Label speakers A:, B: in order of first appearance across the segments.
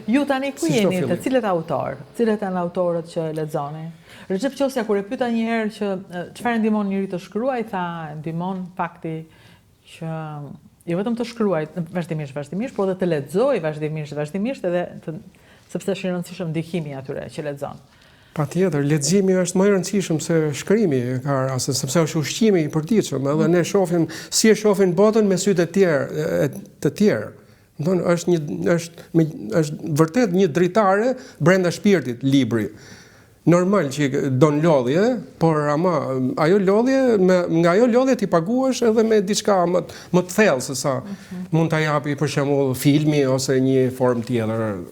A: Ju tani ku jeni, të cilët autor? Cilët janë autorët që lexoni? Recep Qosja kur e pyeta një herë që çfarë ndihmon njëri të shkruaj, tha ndihmon fakti që jo vetëm të shkruaj vazhdimisht, por edhe të lexoj vazhdimisht edhe sepse është i rëndësishëm ndikimi atyre që lexon.
B: Patjetër, leximi është më i rëndësishëm se shkrimi, sepse është ushqimi i përditshëm, edhe ne shohim si e shohin botën me sy të tjerë. Është vërtet një dritare brenda shpirtit libri. Normal që don lodhje, por ama nga ajo lodhje ti paguash edhe me diçka më të thellë se sa mund ta japi për shembull filmi ose një formë tjetër.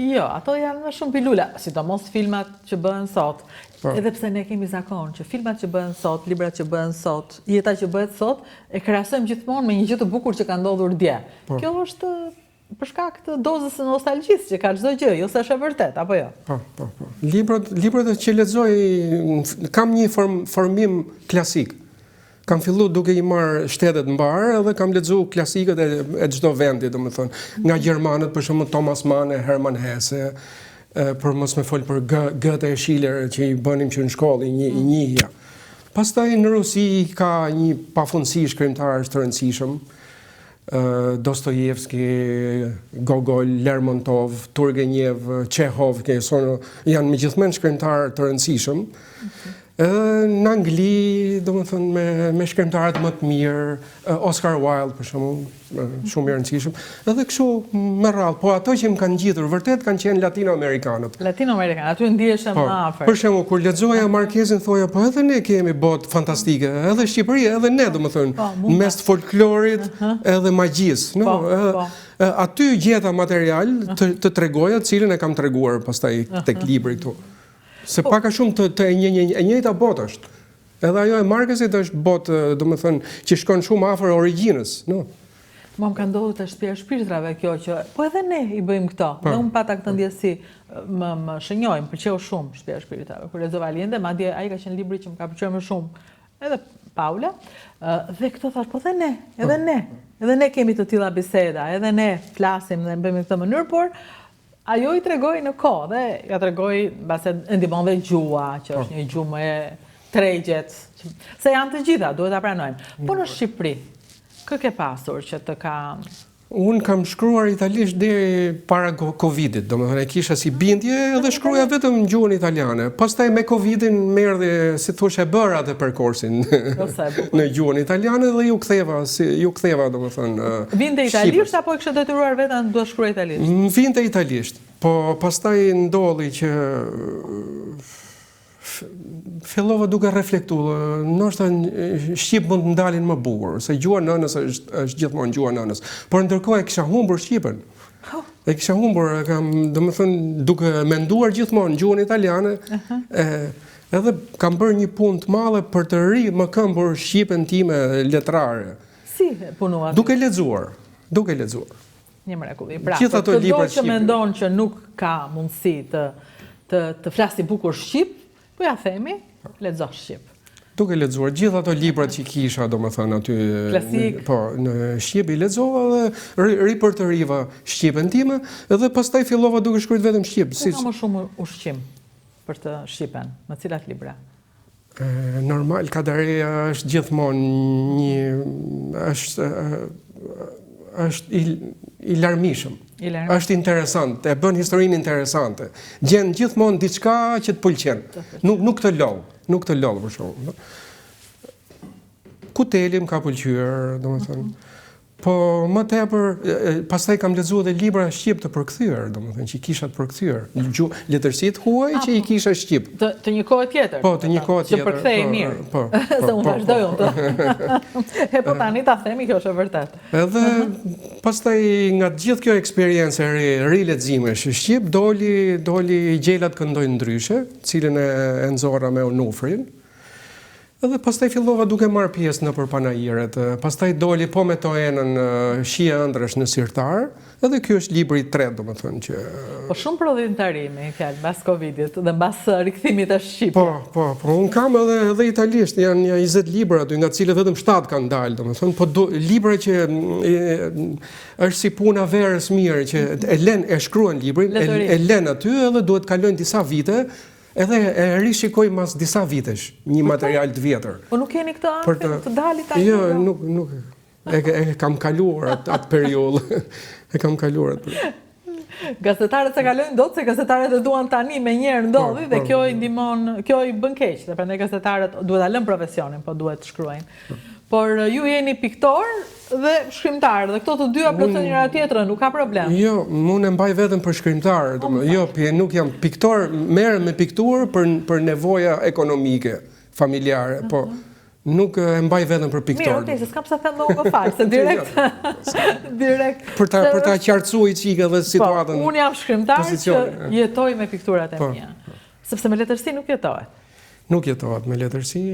A: Jo, ato janë më shumë pilula, sidomos filmat që bëhen sot. Edhe pse ne kemi zakon që filmat që bëhen sot, librat që bëhen sot, jeta që bëhet sot, e krahasojmë gjithmonë me një gjë të bukur që ka ndodhur dje. Kjo është për shkak të dozës së nostalgjisë që ka çdo gjë, jo se është e vërtet, apo jo?
B: Po. Librat që lexoj kam një formim klasik. Kam fillu duke i marrë shtetet mbarë edhe kam lexuar klasikët e çdo vendi, domethënë, nga gjermanët për shembull Thomas Mann e Hermann Hesse, për mos me fol për Goethe e Schiller që i bënim që në shkollë i njihja. Pastaj në Rusi ka një pafundësi shkrimtarësh të rëndësishëm, Dostojevski, Gogol, Lermontov, Turgenev, Chekhov, janë megjithmonë shkrimtarë të rëndësishëm. Në Angli, domethënë me shkrimtarët më të mirë, Oscar Wilde për shembull, shumë i rëndësishëm. Edhe kështu me radhë, po ato që më kanë ngjitur vërtet kanë qenë latinoamerikanët.
A: Aty ndihesh më afër.
B: Për shembull, kur lexoja Marquezin thoja, po edhe ne kemi botë fantastike, edhe Shqipëria, edhe ne domethënë, mes folklorit edhe magjisë, aty gjeta material të tregoja, cilën e kam treguar pastaj tek libri këtu. Se pak a shumë e njëjta botë është. Edhe ajo e Marquezit është botë, domethënë, që shkon shumë afër origjinës, no?
A: Mua më ka ndodhur të shtëpia e shpirtrave kjo që po edhe ne i bëjmë këto. Dhe unë pata këtë ndjesi, më shënjoj, më pëlqeu shumë shtëpia e shpirtrave. Kur lexova Allende, madje ai ka qenë libri që më ka pëlqyer më shumë. Edhe Paula, dhe këto thash, po edhe ne kemi të tilla biseda, edhe ne flasim dhe bëjmë këtë mënyrë, por ajo i tregoj në kohë dhe ja tregoj mbase ndihmon dhe gjua, që është një gjuhë më e tregjet, se janë të gjitha, duhet ta pranojmë. Po në Shqipëri, kë ke pasur që të ka...
B: Unë kam shkruar italisht deri para Covidit, domethënë e kisha si bindje edhe shkruaja vetëm në gjuhën italiane. Pastaj me Covidin merrdi, si thosh, e bëra atë perkursin në gjuhën italiane dhe ju ktheva domethënë.
A: Vinte italisht apo e kishe detyruar veten duhet shkruaj italisht?
B: Vinte italisht, po pastaj ndolli që fillova duke reflektuar, ndoshta shqip mund të ndalin më bukur, se gjuha nënës është gjithmonë gjuha nënës. Por ndërkohë e kisha humbur shqipen. E kisha humbur, domethënë duke menduar gjithmonë gjuhën italiane, edhe kam bërë një punë të madhe për të më këmbur shqipen time letrare.
A: Si punuat?
B: Duke lexuar.
A: Një mrekulli. Pra, çdo që mendon që nuk ka mundësi të flasë bukur shqip, po ja themi, lexo shqip.
B: Duke lexuar gjithë ato librat që kisha, domethënë aty në shqip i lexova dhe ripërtëriva shqipen time dhe pastaj fillova duke shkruar vetëm shqip.
A: Ku ka më shumë ushqim për të shqipen? Në cilat libra?
B: Normal, Kadareja është gjithmonë është i larmishëm. Është interesant, e bën historinë interesante. Gjen gjithmonë diçka që të pëlqen. Nuk të lodh për shkakun. Kuteli më ka pëlqyer, domethënë. Po më tepër, pastaj kam lexuar edhe libra shqip të përkthyer, domethënë që kisha të përkthyer. Letërsitë huaj që i kisha shqip.
A: Të një kohë tjetër.
B: Po, të një kohë tjetër.
A: Që përkthej mirë.
B: Po.
A: Se unë vazhdoj unë. Po tani ta themi kjo është e vërtet.
B: Edhe pastaj nga gjithë kjo eksperiencë ri leximesh shqip doli Gjelat këndojnë ndryshe, cilën e nxorra me Onufrin. Edhe pastaj fillova duke marrë pjesë në për panajiret, pastaj doli po me Toenën Shia ëndrësh në Sirtar, Edhe ky është libri i tretë, domethënë që
A: Po shumë prodhimtari me një fjalë mbas Covidit dhe mbas rikthimit të Shqipërisë.
B: Po, unë kam edhe italisht, janë 20 libra aty, nga të cilët vetëm 7 kanë dalë, domethënë, po libra që është si puna verës mirë që e shkruan librin, e lën aty edhe duhet kalojnë disa vite. Edhe e rishikoj mas disa vitesh një material të vjetër.
A: Po nuk keni këtë anë të dalit tani?
B: Jo, nuk. E kam kaluar atë periudhë. E kam kaluar atë periudhë.
A: Gazetarët se kalojnë dot, se gazetarët e duan tani me njerë ndodhi dhe kjo i ndihmon, kjo i bën keq, dhe prandaj gazetarët duhet ta lënë profesionin, po duhet të shkruajnë. Por ju jeni piktor dhe shkrimtar, dhe këto të dyja plotësojnë njëra tjetrën, nuk ka problem.
B: Jo, unë e mbaj vetëm për shkrimtar, jo, nuk jam piktor, merrem me pikturë për nevoja ekonomike, familjare, po nuk e mbaj vetëm për piktor.
A: Mirë, okej, se s'kam sa them më fal, se direkt
B: për ta qartësuar çike edhe situatën.
A: Unë jam shkrimtar që jetoj me pikturat e mia. Sepse me letërsi nuk jetohet.
B: Nuk jetohet me letërsi.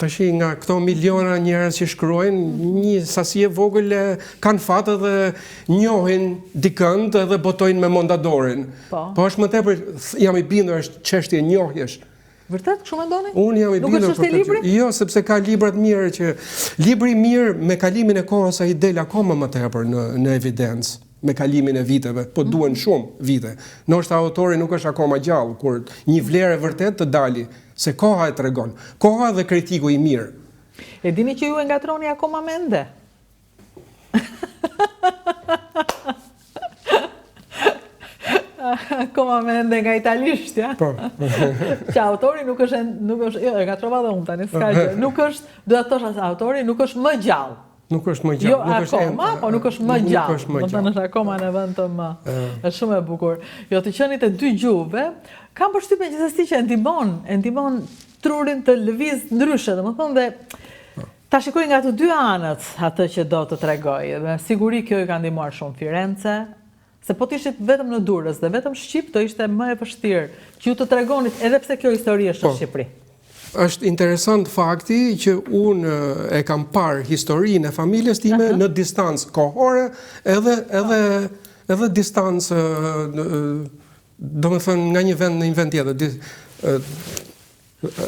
B: Tash nga këto miliona njerëz që shkruajnë, një sasi e vogël kanë fat edhe njohin dikënd edhe botojnë me Mondadorin. Po është më tepër, jam i bindur, është çështje njohjesh.
A: Vërtet, kështu mendoni?
B: Unë jam i bindur.
A: Nuk është libri?
B: Jo, sepse ka libra të mirë që libri i mirë me kalimin e kohës ai del akoma më tepër në evidencë. Me kalimin e viteve, po duhen shumë vite. Ndoshta autori nuk është akoma gjallë kur një vlerë e vërtet të dali, se koha e tregon. Koha dhe kritiku i mirë.
A: E dini që ju e ngatroni akoma mende? Akoma mende nga italisht, ja?
B: Po.
A: Që autori nuk është, jo, e ngatrova dhe unë tani, s'ka gjë. Nuk është, do të thosh autori nuk është më gjallë.
B: Nuk është më gjallë.
A: Jo, akoma, po nuk është më gjallë.
B: Nuk është më
A: është akoma në vend të më. Është shumë e bukur. Jo, të qenit e dy gjuhëve, kam përshtypjen gjithsesi që e ndihmon trurin të lëviz ndryshe, domethënë dhe ta shikoj nga të dy anët atë që do të tregoj. Dhe siguri kjo i ka ndihmuar shumë Firenze, se po të ishit vetëm në Durrës dhe vetëm Shqip, do ishte më e vështirë që ju të tregonit, edhe pse kjo histori është në Shqipëri.
B: Është interesant fakti që unë e kam parë historinë e familjes time në distancë kohore edhe distancë, domethënë nga një vend në një vend tjetër.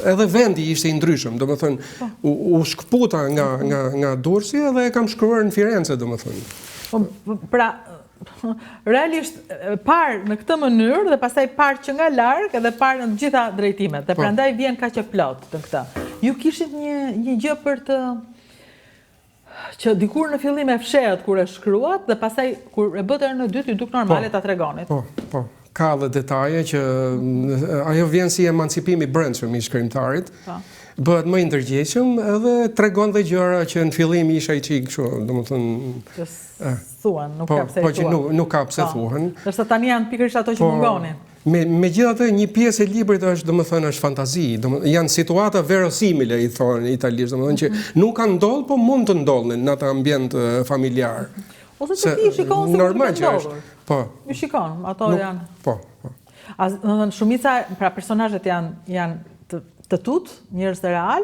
B: Edhe vendi ishte i ndryshëm, domethënë u shkputa nga Durrësi edhe e kam shkruar në Firenze, domethënë.
A: Pra, realisht parë në këtë mënyrë dhe pastaj parë që nga larg edhe parë në të gjitha drejtimet dhe prandaj vjen kaq e plot të këtë. Ju kishit një gjë për të që dikur në fillim e fshehet kur e shkruat dhe pastaj kur e bët herën e dytë ju duk normale ta tregonit.
B: Po. Ka edhe detaje që ajo vjen si emancipimi i brendshëm i shkrimtarit. Bëhet më i ndërgjegjshëm edhe tregon dhe gjëra që në fillim isha i çik kështu, domethënë
A: thuan, nuk ka pse thuan.
B: Po që nuk ka pse thuan.
A: Ndërsa tani janë pikërisht ato që mungonin.
B: Megjithatë një pjesë e librit është domethënë është fantazi, janë situata verosimile i thonë italisht, domethënë që nuk kanë ndodhur, po mund të ndodhin në atë ambient familjar.
A: Ose që ti shikon se
B: normal që është. Po.
A: Ju shikon, ato janë.
B: Po.
A: Domethënë shumica, pra personazhet janë të tut, njerëz të real,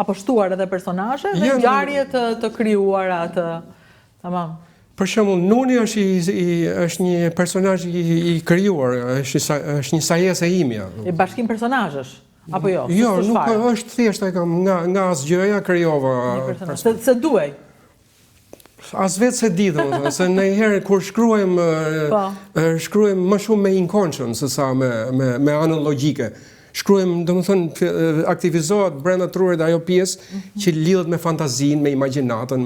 A: apo shtuar edhe personazhe dhe ngjarje të krijuara të tamam.
B: Për shembull, Nuni është një personazh i krijuar, është një sajesë imja.
A: I bashkim personazhesh apo jo?
B: Jo, nuk është thjesht e kam nga asgjëja krijova.
A: Se duaj.
B: As vetë se di, domethënë, se ndonjëherë kur shkruajmë më shumë me inconscient se sa me anën logjike. Shkruajmë, domethënë, aktivizohet brenda trurit ajo pjesë që lidhet me fantazinë, me imagjinatën,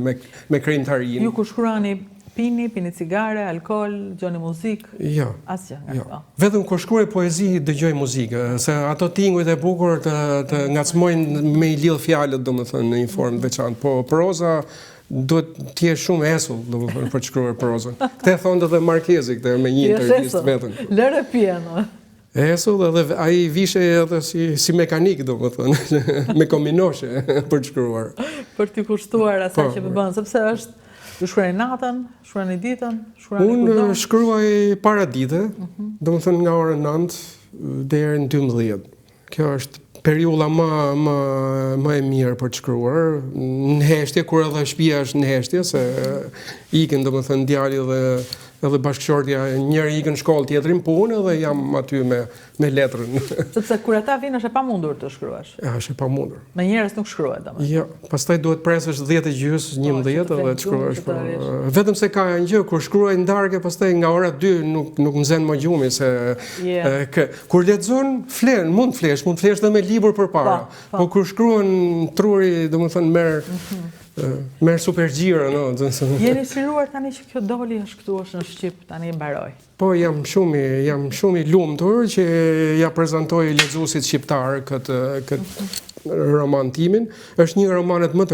B: me krijimtarinë.
A: Ju kur shkruani pini cigare, alkool, dëgjoni muzikë?
B: Jo.
A: Asgjë nga këto.
B: Vetëm kur shkruaj poezi dëgjoj muzikë, se ato tingujt e bukur të ngacmojnë me i lidh fjalët, domethënë, në një formë veçantë. Po proza duhet të jesh shumë esull, domethënë, për të shkruar prozën. Këtë thonë edhe Markezi këtë me një intervistë vetëm.
A: Lëre piano.
B: Esull edhe ai vishe edhe si mekanik, domethënë, me kominoshe për të shkruar.
A: Për t'i kushtuar asaj që bën, sepse është ju shkruani natën, shkruani ditën, shkruani kudo.
B: Unë shkruaj para dite, domethënë nga ora 9 deri në 12. Kjo është periudha më e mirë për të shkruar, në heshtje, kur edhe shtëpia është në heshtje, se ikin domethënë djali edhe bashkëshortja, njëri ikën shkollë, tjetrin punë, dhe jam aty me letrën.
A: Sepse kur ata vinë është e pamundur të shkruash.
B: Është e pamundur.
A: Me njerëz nuk shkruhet domethënë.
B: Jo, pastaj duhet presësh 10:30, 11 edhe të shkruash. Vetëm se ka një gjë, kur shkruaj në darkë, pastaj nga ora 2 nuk më zen më gjumi, se kur lexon flen, mund flesh edhe me libër përpara. Po kur shkruan truri, domethënë merr super gjira, no.
A: Jeni shiruar tani që kjo doli është në Shqip, tani e mbaroj.
B: Po jam shumë i lumtur që ja prezantoj lexuesit shqiptar këtë roman timin. Është një romanet më të